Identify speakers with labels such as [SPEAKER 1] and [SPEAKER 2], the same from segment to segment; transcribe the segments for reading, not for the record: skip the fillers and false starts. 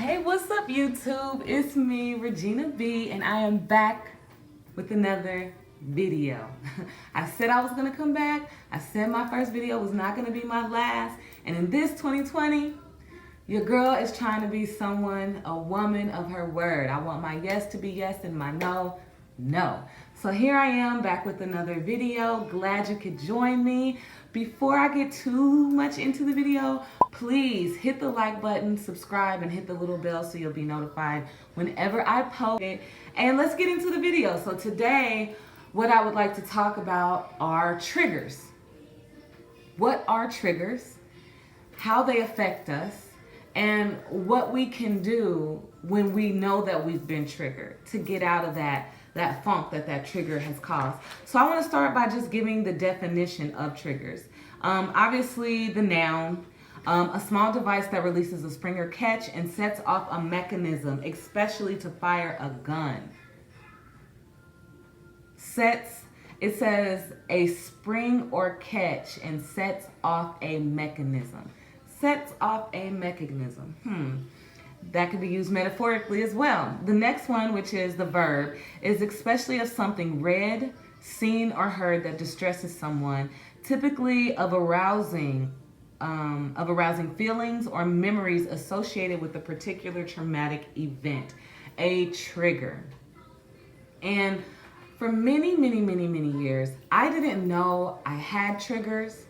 [SPEAKER 1] Hey, what's up, YouTube? It's me, Regina B, and I am back with another video. I said I was gonna come back. I said my first video was not gonna be my last. And in this 2020, your girl is trying to be someone, a woman of her word. I want my yes to be yes and my no, no. So here I am back with another video. Glad you could join me. Before I get too much into the video, please hit the like button, subscribe, and hit the little bell so you'll be notified whenever I post it. And let's get into the video. So today, what I would like to talk about are triggers. What are triggers? How they affect us, and what we can do when we know that we've been triggered to get out of that funk that trigger has caused. So I want to start by just giving the definition of triggers. Obviously, the noun, a small device that releases a spring or catch and sets off a mechanism, especially to fire a gun. It says a spring or catch and sets off a mechanism. Sets off a mechanism. That could be used metaphorically as well. The next one, which is the verb, is especially of something read, seen, or heard that distresses someone, typically of arousing feelings or memories associated with a particular traumatic event, a trigger. And for many years, I didn't know I had triggers.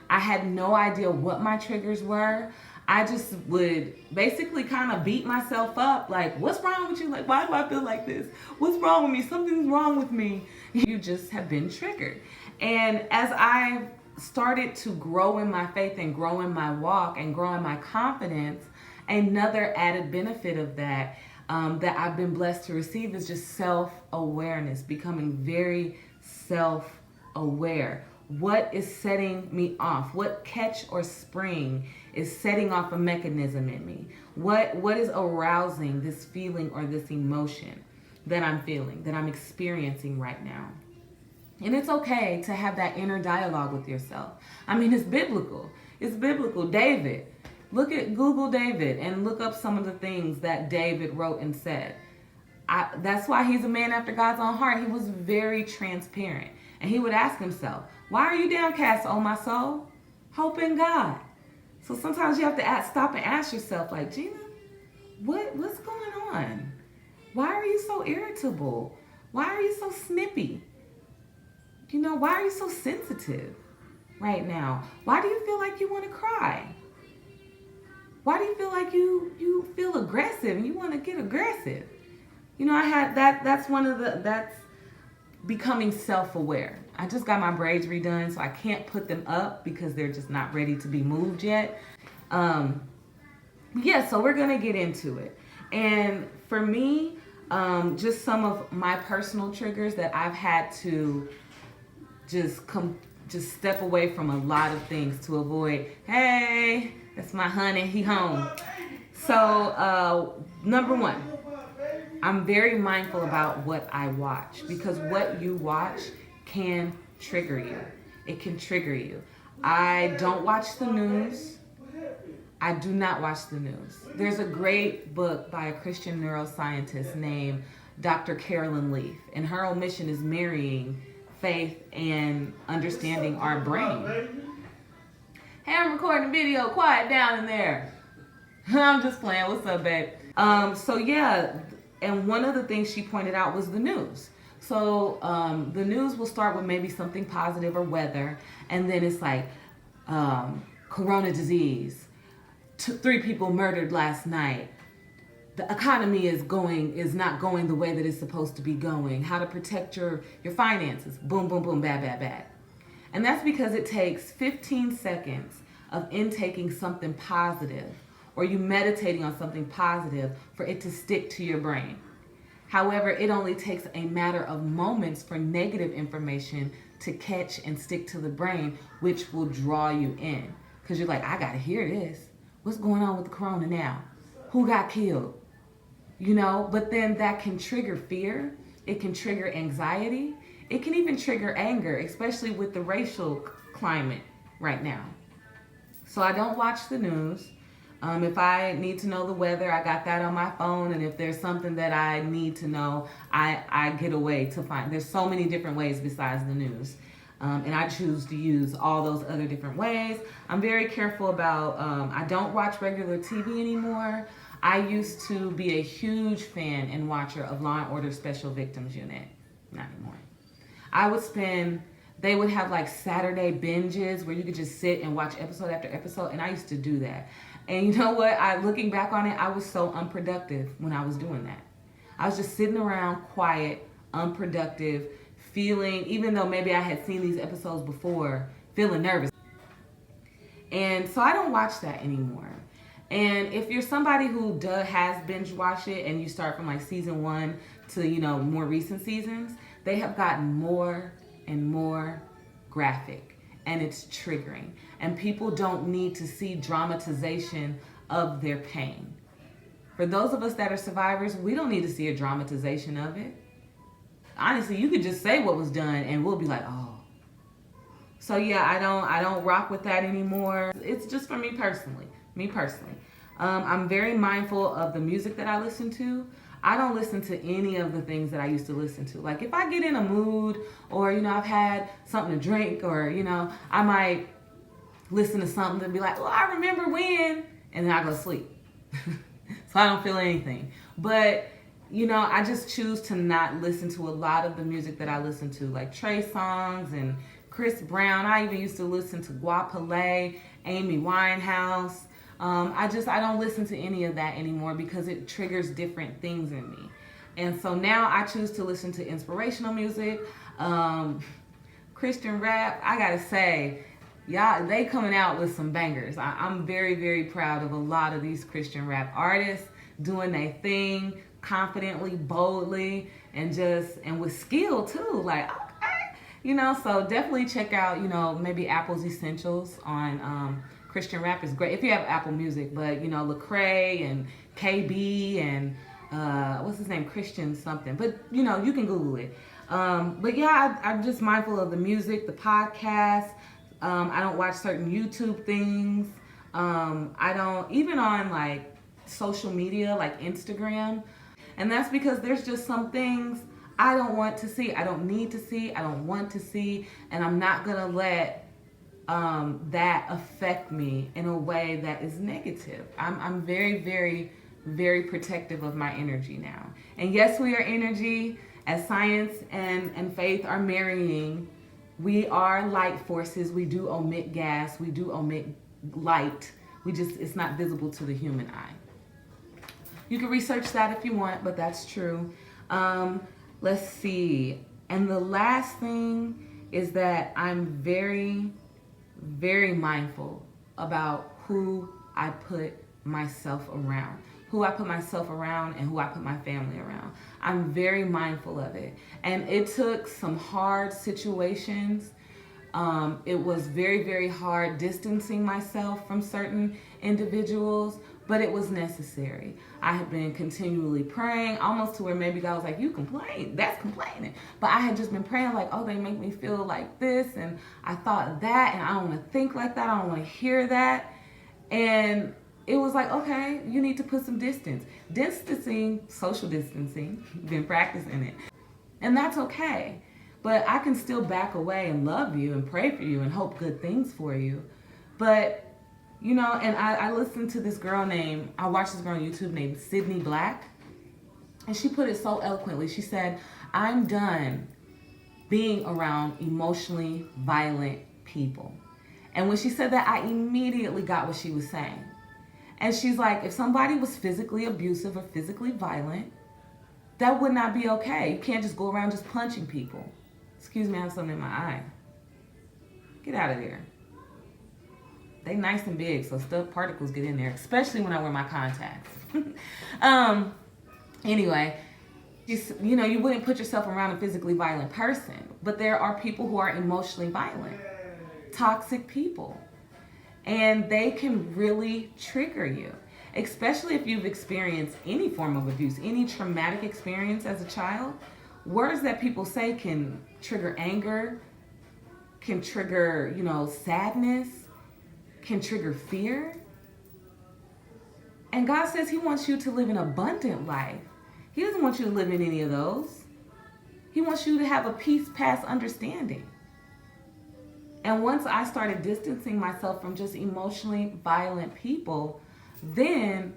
[SPEAKER 1] I had no idea what my triggers were. I just would basically kind of beat myself up, like, what's wrong with you? Like, why do I feel like this? What's wrong with me? Something's wrong with me. You just have been triggered. And as I started to grow in my faith and grow in my walk and grow in my confidence, another added benefit of that I've been blessed to receive is just self-awareness, becoming very self-aware. What is setting me off? What catch or spring is setting off a mechanism in me? What is arousing this feeling or this emotion that I'm feeling, that I'm experiencing right now? And it's okay to have that inner dialogue with yourself. I mean, it's biblical. It's biblical. David, Google David and look up some of the things that David wrote and said. That's why he's a man after God's own heart. He was very transparent. And he would ask himself, why are you downcast, O my soul? Hope in God. So sometimes you have to stop and ask yourself, like, Gina, what's going on? Why are you so irritable? Why are you so snippy? You know, why are you so sensitive right now? Why do you feel like you want to cry? Why do you feel like you feel aggressive and you want to get aggressive? You know, that's becoming self-aware. I just got my braids redone, so I can't put them up because they're just not ready to be moved yet. Yeah, so we're gonna get into it. And for me, just some of my personal triggers that I've had to just step away from a lot of things to avoid. Hey, that's my honey, he home. So, number one, I'm very mindful about what I watch, because what you watch can trigger you. It can trigger you. I don't watch the news. I do not watch the news. There's a great book by a Christian neuroscientist named Dr. Carolyn Leaf, and her whole mission is marrying faith and understanding our brain. Hey, I'm recording a video. Quiet down in there. I'm just playing. What's up, babe? So yeah. And one of the things she pointed out was the news. So the news will start with maybe something positive or weather, and then it's like corona disease, 3 people murdered last night, the economy is not going the way that it's supposed to be going, how to protect your finances, boom, boom, boom, bad, bad, bad. And that's because it takes 15 seconds of intaking something positive, or you meditating on something positive, for it to stick to your brain. However, it only takes a matter of moments for negative information to catch and stick to the brain, which will draw you in. Because you're like, I gotta hear this. What's going on with the corona now? Who got killed? You know, but then that can trigger fear. It can trigger anxiety. It can even trigger anger, especially with the racial climate right now. So I don't watch the news. If I need to know the weather, I got that on my phone. And if there's something that I need to know, I get a way to find. There's so many different ways besides the news. And I choose to use all those other different ways. I'm very careful about, I don't watch regular TV anymore. I used to be a huge fan and watcher of Law and Order Special Victims Unit. Not anymore. They would have like Saturday binges where you could just sit and watch episode after episode. And I used to do that. And you know what? Looking back on it, I was so unproductive when I was doing that. I was just sitting around quiet, unproductive, feeling, even though maybe I had seen these episodes before, feeling nervous. And so I don't watch that anymore. And if you're somebody who has binge watched it and you start from like season 1 to, more recent seasons, they have gotten more and more graphic. And it's triggering. And people don't need to see dramatization of their pain. For those of us that are survivors, we don't need to see a dramatization of it. Honestly, you could just say what was done and we'll be like, oh. So yeah, I don't rock with that anymore. It's just for me personally. I'm very mindful of the music that I listen to. I don't listen to any of the things that I used to listen to. Like if I get in a mood or, I've had something to drink or, I might listen to something and be like, well, I remember when, and then I go to sleep. So I don't feel anything. But, I just choose to not listen to a lot of the music that I listen to, like Trey Songz and Chris Brown. I even used to listen to Guapale, Amy Winehouse. I don't listen to any of that anymore because it triggers different things in me. And so now I choose to listen to inspirational music, Christian rap. I gotta say, y'all, they coming out with some bangers. I'm very, very proud of a lot of these Christian rap artists doing their thing confidently, boldly, and with skill too. Like, okay, so definitely check out, maybe Apple's Essentials on, Christian rap is great if you have Apple Music, but Lecrae and KB and what's his name, Christian something, but you can Google it. But yeah, I'm just mindful of the music, the podcast. I don't watch certain YouTube things. I don't even on like social media like Instagram, and that's because there's just some things I don't want to see. I don't need to see. I don't want to see, and I'm not gonna let that affect me in a way that is negative. I'm very, very, very protective of my energy now. And yes, we are energy. As science and faith are marrying, we are light forces. We do emit gas. We do emit light. It's not visible to the human eye. You can research that if you want, but that's true. Let's see. And the last thing is that I'm very, very mindful about who I put myself around. Who I put myself around and who I put my family around. I'm very mindful of it. And it took some hard situations. It was very, very hard distancing myself from certain individuals, but it was necessary. I had been continually praying, almost to where maybe God was like, you complain, that's complaining. But I had just been praying like, oh, they make me feel like this, and I thought that, and I don't want to think like that, I don't want to hear that. And it was like, okay, you need to put some distance. Distancing, social distancing, been practicing it. And that's okay. But I can still back away and love you and pray for you and hope good things for you. But, and I listened to this girl I watched this girl on YouTube named Sydney Black. And she put it so eloquently. She said, I'm done being around emotionally violent people. And when she said that, I immediately got what she was saying. And she's like, if somebody was physically abusive or physically violent, that would not be okay. You can't just go around just punching people. Excuse me, I have something in my eye. Get out of there. They nice and big, so particles get in there, especially when I wear my contacts. Anyway, you wouldn't put yourself around a physically violent person, but there are people who are emotionally violent, toxic people. And they can really trigger you, especially if you've experienced any form of abuse, any traumatic experience as a child. Words that people say can trigger anger, can trigger, sadness, can trigger fear. And God says He wants you to live an abundant life. He doesn't want you to live in any of those. He wants you to have a peace past understanding. And once I started distancing myself from just emotionally violent people, then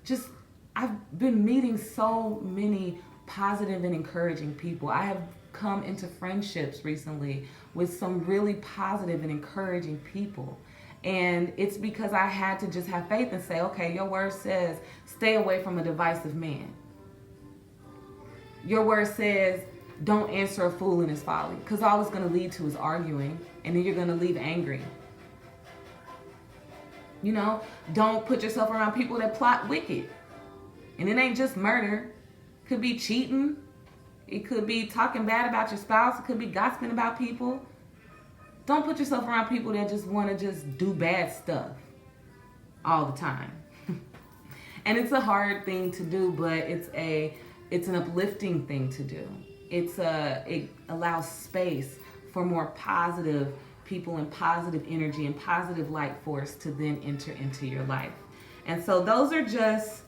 [SPEAKER 1] just I've been meeting so many positive and encouraging people. I have come into friendships recently with some really positive and encouraging people. And it's because I had to just have faith and say, okay, your word says stay away from a divisive man. Your word says don't answer a fool in his folly, because all it's going to lead to is arguing, and then you're going to leave angry. You know, don't put yourself around people that plot wicked. And it ain't just murder. It could be cheating. It could be talking bad about your spouse. It could be gossiping about people. Don't put yourself around people that just want to just do bad stuff all the time. And it's a hard thing to do, but it's an uplifting thing to do. It allows space for more positive people and positive energy and positive light force to then enter into your life. And so those are just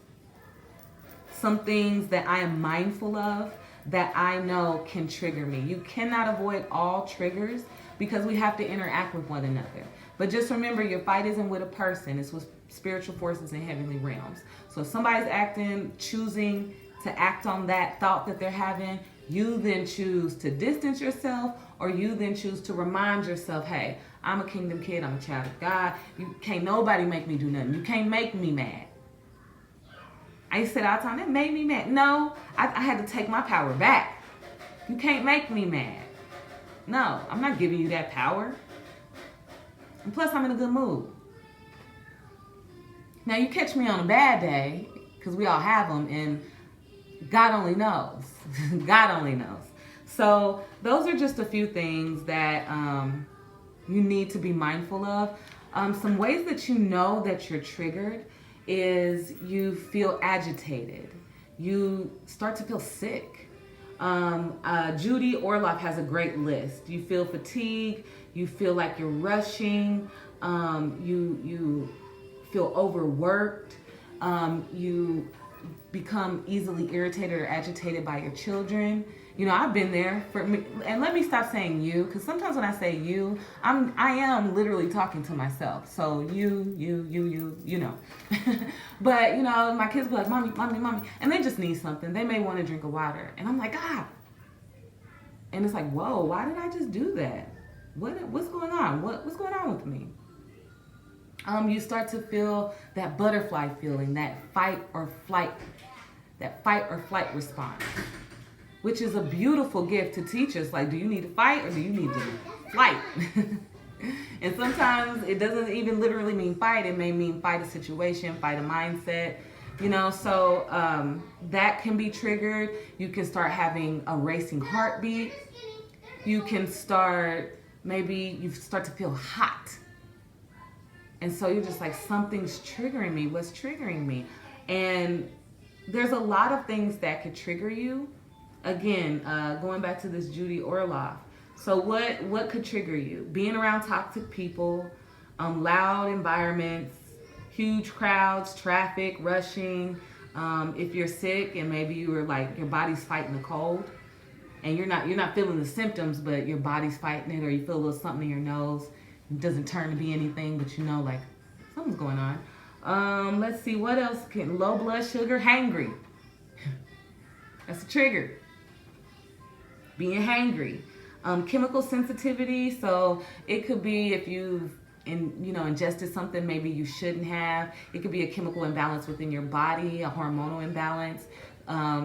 [SPEAKER 1] some things that I am mindful of that I know can trigger me. You cannot avoid all triggers because we have to interact with one another. But just remember, your fight isn't with a person, it's with spiritual forces in heavenly realms. So if somebody's choosing to act on that thought that they're having, you then choose to distance yourself, or you then choose to remind yourself, hey, I'm a kingdom kid, I'm a child of God. You can't nobody make me do nothing. You can't make me mad. I used to say that all the time, that made me mad. No, I had to take my power back. You can't make me mad. No, I'm not giving you that power. And plus, I'm in a good mood. Now, you catch me on a bad day, because we all have them, and God only knows. God only knows. So those are just a few things that you need to be mindful of. Some ways that you know that you're triggered is you feel agitated. You start to feel sick. Judy Orloff has a great list. You feel fatigue. You feel like you're rushing. You feel overworked. You become easily irritated or agitated by your children. You know, I've been there for me, and let me stop saying you, because sometimes when I say you, I am literally talking to myself. So you know. But, you know, my kids be like, mommy, and they just need something. They may want to drink a water. And I'm like, ah. And it's like, whoa, why did I just do that? What's going on? What's going on with me? You start to feel that butterfly feeling, that fight or flight response, which is a beautiful gift to teach us. Like, do you need to fight or do you need to flight? And sometimes it doesn't even literally mean fight. It may mean fight a situation, fight a mindset, you know. So that can be triggered. You can start having a racing heartbeat. You can start to feel hot. And so you're just like, something's triggering me. What's triggering me? And there's a lot of things that could trigger you. Again, going back to this Judy Orloff. So what could trigger you? Being around toxic people, loud environments, huge crowds, traffic, rushing. If you're sick and maybe you were like, your body's fighting a cold and you're not feeling the symptoms, but your body's fighting it, or you feel a little something in your nose. It doesn't turn to be anything, but you know, like, something's going on. Let's see, what else low blood sugar, hangry. That's a trigger. Being hangry. Chemical sensitivity, so it could be if you've ingested something maybe you shouldn't have. It could be a chemical imbalance within your body, a hormonal imbalance. A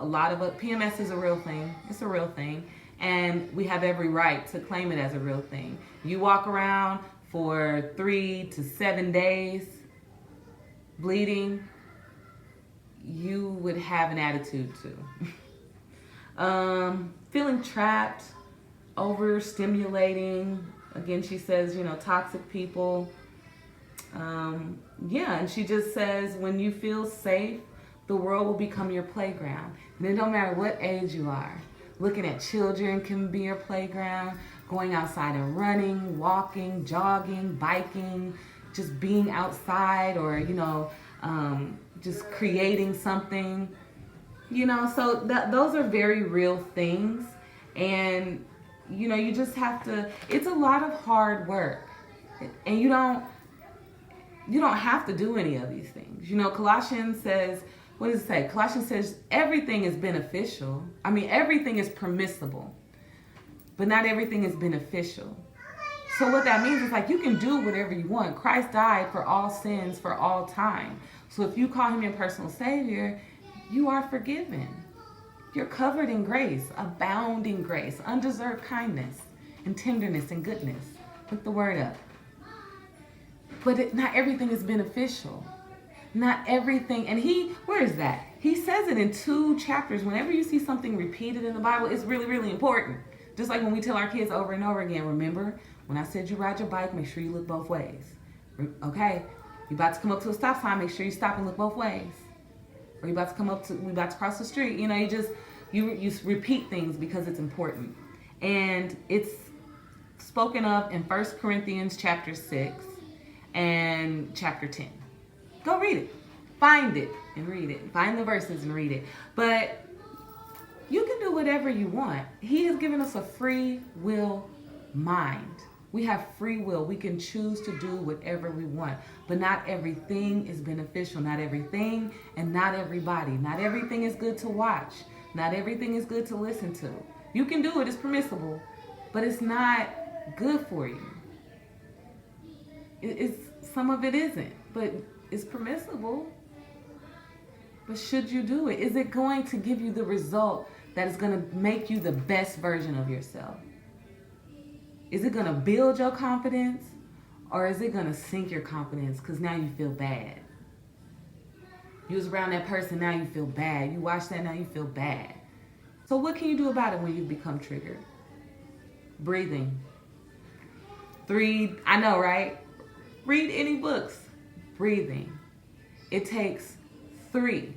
[SPEAKER 1] lot of it, PMS is a real thing. It's a real thing. And we have every right to claim it as a real thing. You walk around for 3 to 7 days bleeding, you would have an attitude too. Feeling trapped, overstimulating. Again, she says, toxic people. And she just says, when you feel safe, the world will become your playground. And it don't matter what age you are. Looking at children can be your playground. Going outside and running, walking, jogging, biking, just being outside, or, just creating something, so those are very real things. And, you just have to, it's a lot of hard work. And you don't have to do any of these things. Colossians says, what does it say? Colossians says everything is beneficial. I mean, everything is permissible, but not everything is beneficial. So what that means is like you can do whatever you want. Christ died for all sins for all time. So if you call him your personal savior, you are forgiven. You're covered in grace, abounding grace, undeserved kindness, and tenderness and goodness. Look the word up. But not everything is beneficial. Not everything. And where is that? He says it in 2 chapters. Whenever you see something repeated in the Bible, it's really, really important. Just like when we tell our kids over and over again, remember, when I said you ride your bike, make sure you look both ways. Okay? You about to come up to a stop sign, make sure you stop and look both ways. Or we about to cross the street. You repeat things because it's important. And it's spoken of in 1 Corinthians chapter 6 and chapter 10. Go read it. Find it and read it. Find the verses and read it. But you can do whatever you want. He has given us a free will mind. We have free will. We can choose to do whatever we want. But not everything is beneficial. Not everything and not everybody. Not everything is good to watch. Not everything is good to listen to. You can do it. It's permissible. But it's not good for you. Some of it isn't. But it's permissible. But should you do it? Is it going to give you the result that is going to make you the best version of yourself? Is it going to build your confidence, or is it going to sink your confidence because now you feel bad? You was around that person, now you feel bad. You watched that, now you feel bad. So what can you do about it when you become triggered? Breathing. 3, I know, right? Read any books. Breathing. It takes 3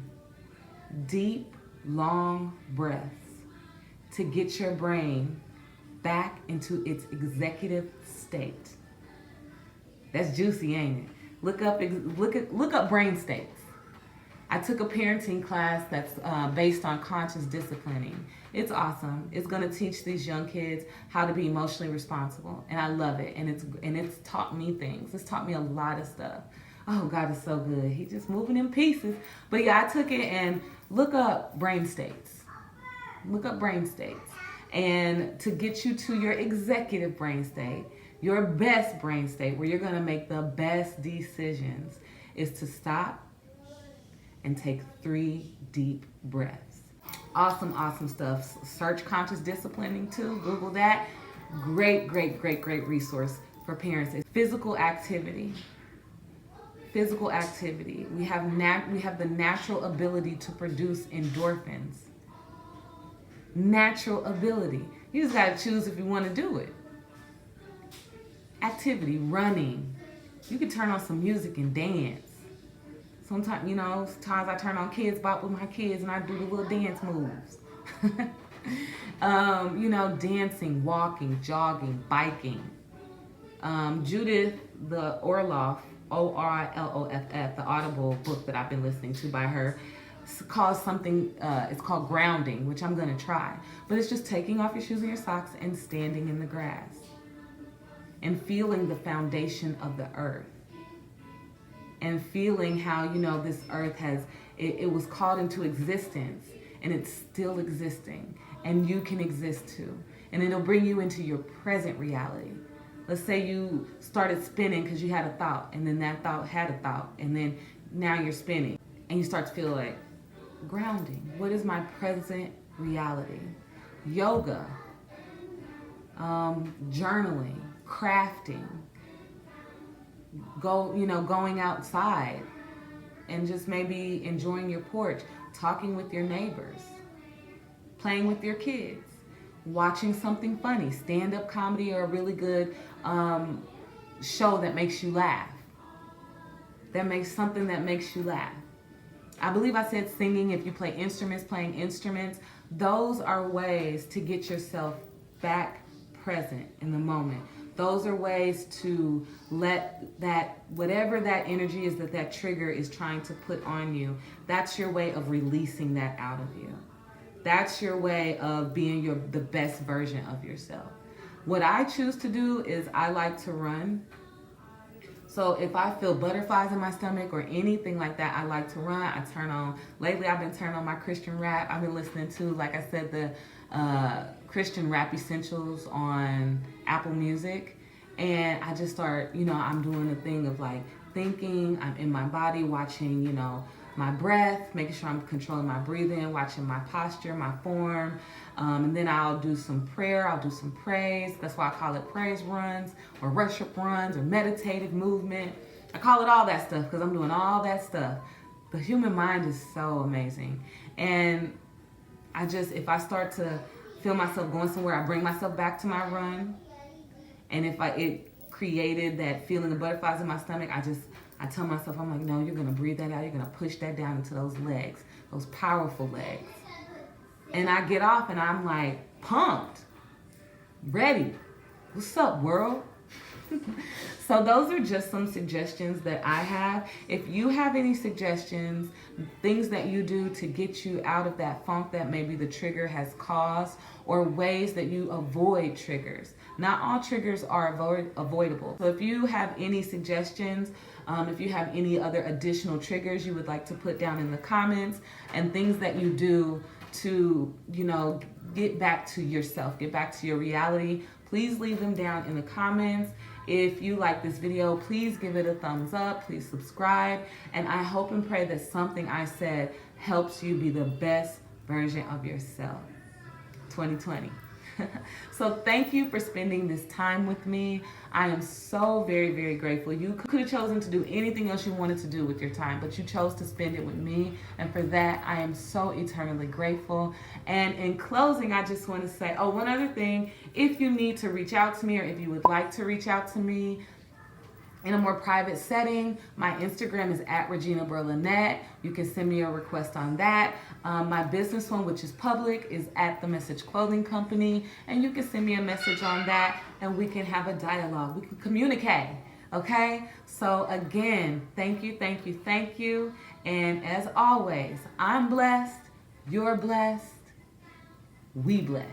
[SPEAKER 1] deep, long breaths to get your brain back into its executive state. That's juicy, ain't it? Look up brain states. I took a parenting class that's based on conscious disciplining. It's awesome. It's going to teach these young kids how to be emotionally responsible, and I love it. And it's taught me things. It's taught me a lot of stuff. Oh, God is so good. He's just moving in pieces. But yeah, I took it and look up brain states. Look up brain states. And to get you to your executive brain state, your best brain state, where you're going to make the best decisions, is to stop and take 3 deep breaths. Awesome, awesome stuff. Search conscious disciplining too. Google that. Great, great, great, great resource for parents. It's physical activity. Physical activity. We have the natural ability to produce endorphins. Natural ability. You just got to choose if you want to do it. Activity, running. You can turn on some music and dance. Sometimes, I turn on Kids Bop with my kids and I do the little dance moves. Dancing, walking, jogging, biking. Judith the Orloff, Orloff, the Audible book that I've been listening to by her, calls something, it's called grounding, which I'm going to try. But it's just taking off your shoes and your socks and standing in the grass and feeling the foundation of the earth. And feeling how, this earth it was called into existence and it's still existing. And you can exist too. And it'll bring you into your present reality. Let's say you started spinning because you had a thought, and then that thought had a thought, and then now you're spinning. And you start to feel like grounding. What is my present reality? Yoga, journaling, crafting, going outside and just maybe enjoying your porch, talking with your neighbors, playing with your kids, watching something funny, stand-up comedy, or a really good show that makes you laugh. That makes you laugh. I believe I said singing. If you play instruments, playing instruments. Those are ways to get yourself back present in the moment. those are ways to let that, whatever that energy is that trigger is trying to put on you, that's your way of releasing that out of you. That's your way of being the best version of yourself. What I choose to do is I like to run. So if I feel butterflies in my stomach or anything like that, I like to run. I turn on, lately I've been turning on my Christian rap. I've been listening to, like I said, the Christian Rap Essentials on Apple Music. And I just start, I'm doing the thing of like thinking, I'm in my body, watching, my breath, making sure I'm controlling my breathing, watching my posture, my form. And then I'll do some prayer, I'll do some praise. That's why I call it praise runs or worship runs or meditative movement. I call it all that stuff because I'm doing all that stuff. The human mind is so amazing. And if I start to feel myself going somewhere, I bring myself back to my run. And if it created that feeling of butterflies in my stomach, I tell myself, I'm like, no, you're going to breathe that out. You're going to push that down into those legs, those powerful legs. And I get off and I'm like pumped, ready. What's up, world? So those are just some suggestions that I have. If you have any suggestions, things that you do to get you out of that funk that maybe the trigger has caused, or ways that you avoid triggers. Not all triggers are avoidable. So if you have any suggestions, if you have any other additional triggers you would like to put down in the comments, and things that you do to, get back to yourself, get back to your reality, please leave them down in the comments. If you like this video, please give it a thumbs up, please subscribe, and I hope and pray that something I said helps you be the best version of yourself. 2020. So thank you for spending this time with me. I am so very, very grateful. You could have chosen to do anything else you wanted to do with your time, but you chose to spend it with me. And for that, I am so eternally grateful. And in closing, I just want to say, one other thing. If you need to reach out to me, or if you would like to reach out to me in a more private setting, my Instagram is @ReginaBurlanette. You can send me a request on that. My business one, which is public, is @The Clothing Company, and you can send me a message on that, and we can have a dialogue. We can communicate, okay? So again, thank you, thank you, thank you. And as always, I'm blessed, you're blessed, we blessed.